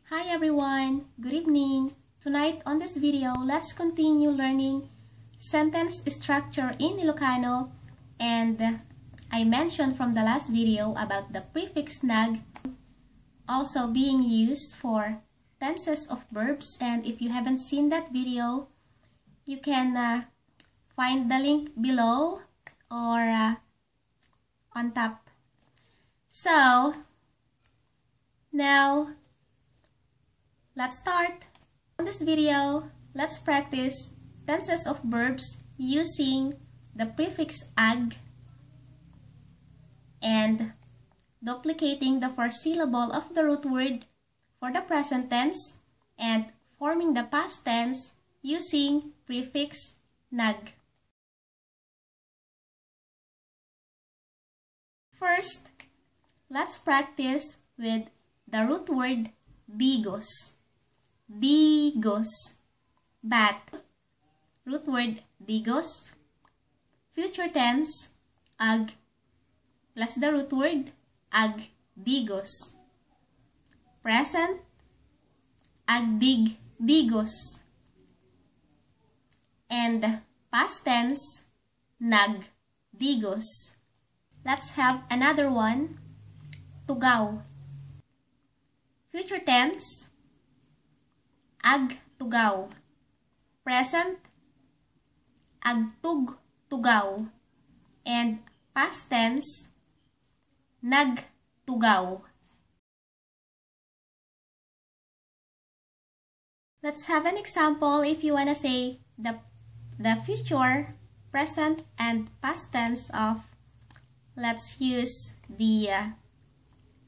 Hi everyone! Good evening! Tonight on this video, let's continue learning sentence structure in Ilocano, and I mentioned from the last video about the prefix nag also being used for tenses of verbs, and if you haven't seen that video, you can find the link below or on top. So, now let's start. On this video, let's practice tenses of verbs using the prefix ag and duplicating the first syllable of the root word for the present tense and forming the past tense using prefix nag. First, let's practice with the root word DIGos. DIGos, bat. Root word DIGos. Future tense, ag, plus the root word Agdigos. Present, Agdigdigos. And past tense, Nagdigos. Let's have another one, TUGaw. Future tense, Agtugaw. Present, Agtugtugaw. And past tense, Nagtugaw. Let's have an example if you want to say the future, present, and past tense of, let's use the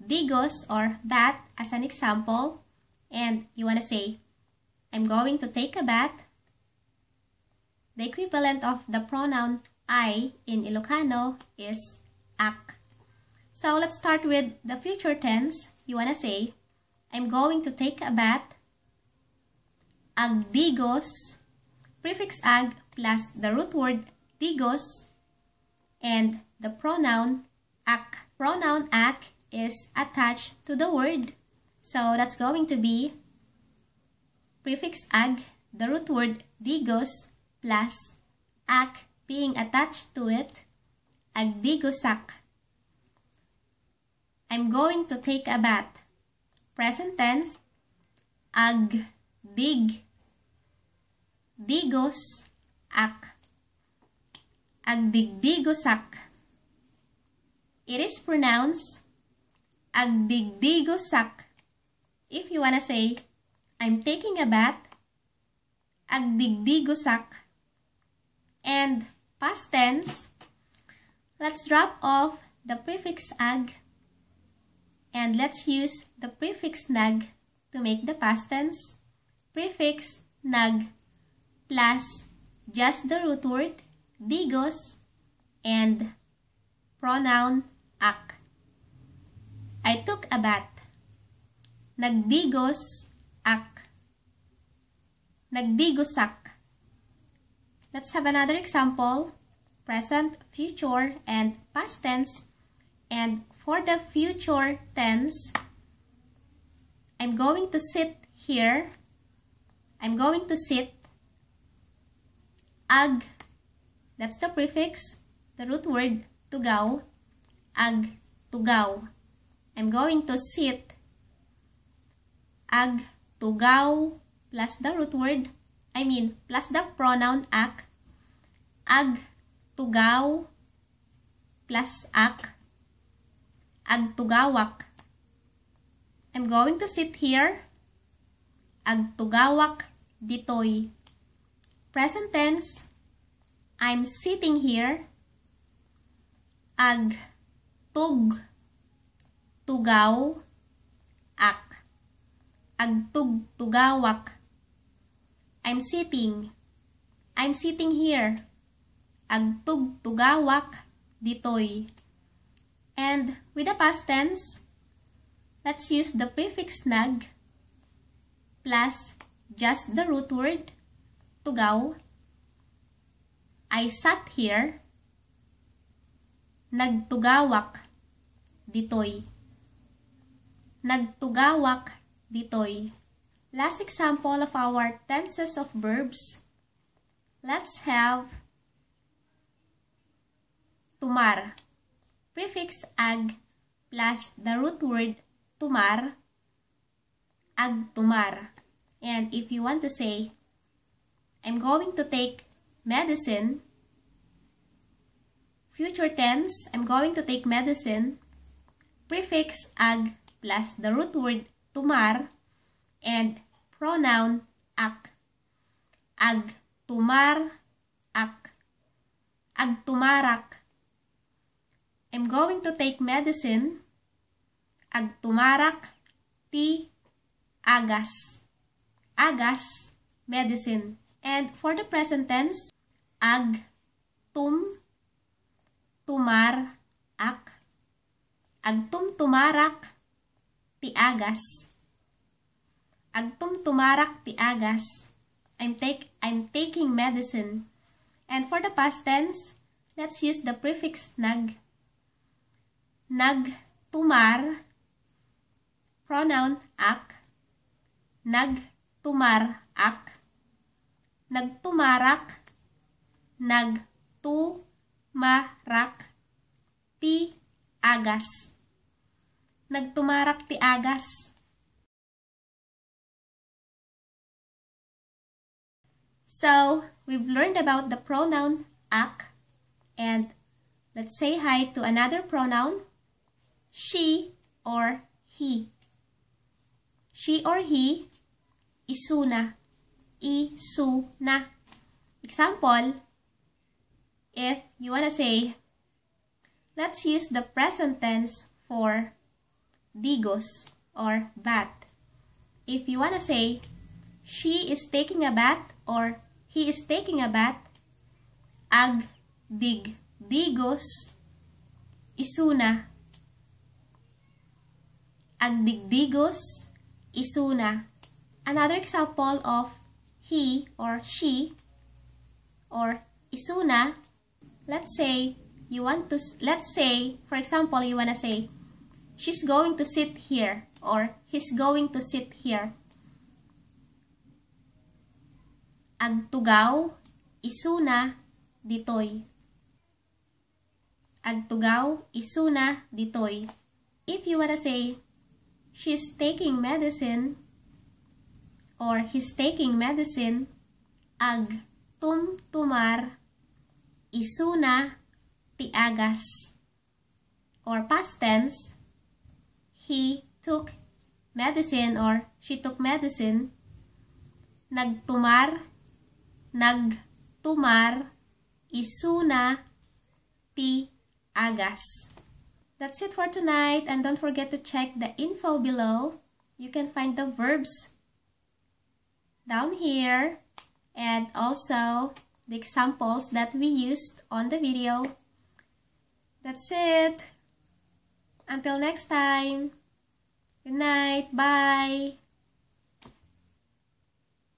DIGos or bat as an example, and you want to say, I'm going to take a bath. The equivalent of the pronoun I in Ilocano is ak. So let's start with the future tense. You want to say, I'm going to take a bath. Agdigos, prefix ag plus the root word digos, and the pronoun ak. Pronoun ak is attached to the word, so that's going to be prefix ag, the root word digos, plus ak being attached to it, agdigosak. I'm going to take a bath. Present tense, agdigdigos ak. Agdigdigosak. It is pronounced Agdigdigosak. If you want to say, I'm taking a bath, Agdigdigosak. And past tense, let's drop off the prefix ag and let's use the prefix nag to make the past tense. Prefix nag plus just the root word digos and pronoun ak. I took a bath. Nagdigos ak. Nagdigosak. Let's have another example. Present, future, and past tense. And for the future tense, I'm going to sit here. I'm going to sit. Ag. That's the prefix. The root word tugaw. Agtugaw. I'm going to sit. Agtugaw plus the root word, plus the pronoun ak. Agtugaw plus ak. Agtugawak. I'm going to sit here. Agtugawak ditoy. Present tense, I'm sitting here. Agtugtugaw ak. Agtugtugawak. I'm sitting here. Agtugtugawak ditoy. And with the past tense, let's use the prefix nag plus just the root word tugaw. I sat here. Nagtugawak ditoy. Nagtugawak ditoy. Last example of our tenses of verbs. Let's have tumar. Prefix ag plus the root word tumar, agtumar. And if you want to say, I'm going to take medicine, future tense, I'm going to take medicine, prefix ag plus the root word tumar, and pronoun ak. Agtumar ak. Agtumarak. I'm going to take medicine. Agtumarak ti agas. Agas, medicine. And for the present tense, tumar ak. Tumarak ti agas. Tumarak ti agas. I'm taking medicine. And for the past tense, let's use the prefix nag. Nagtumar, pronoun ak. Nagtumar ak. Nagtumarak. Nagtumarak ti agas. Nagtumarak ti agas. So, we've learned about the pronoun ak, and let's say hi to another pronoun, she or he. She or he, isuna. Isuna. Example, if you want to say, let's use the present tense for digos or bath. If you want to say, she is taking a bath or he is taking a bath, agdigdigos, isuna. Agdigdigos, isuna. Another example of he or she or isuna, let's say, for example, you want to say, she's going to sit here or he's going to sit here. Agtugaw, isuna, ditoy. Agtugaw, isuna, ditoy. If you want to say, she's taking medicine or he's taking medicine, agtumtumar, isuna, ti agas. Or past tense, he took medicine or she took medicine, nagtumar, isuna, ti agas. That's it for tonight, and don't forget to check the info below. You can find the verbs down here and also the examples that we used on the video. That's it. Until next time. Good night. Bye.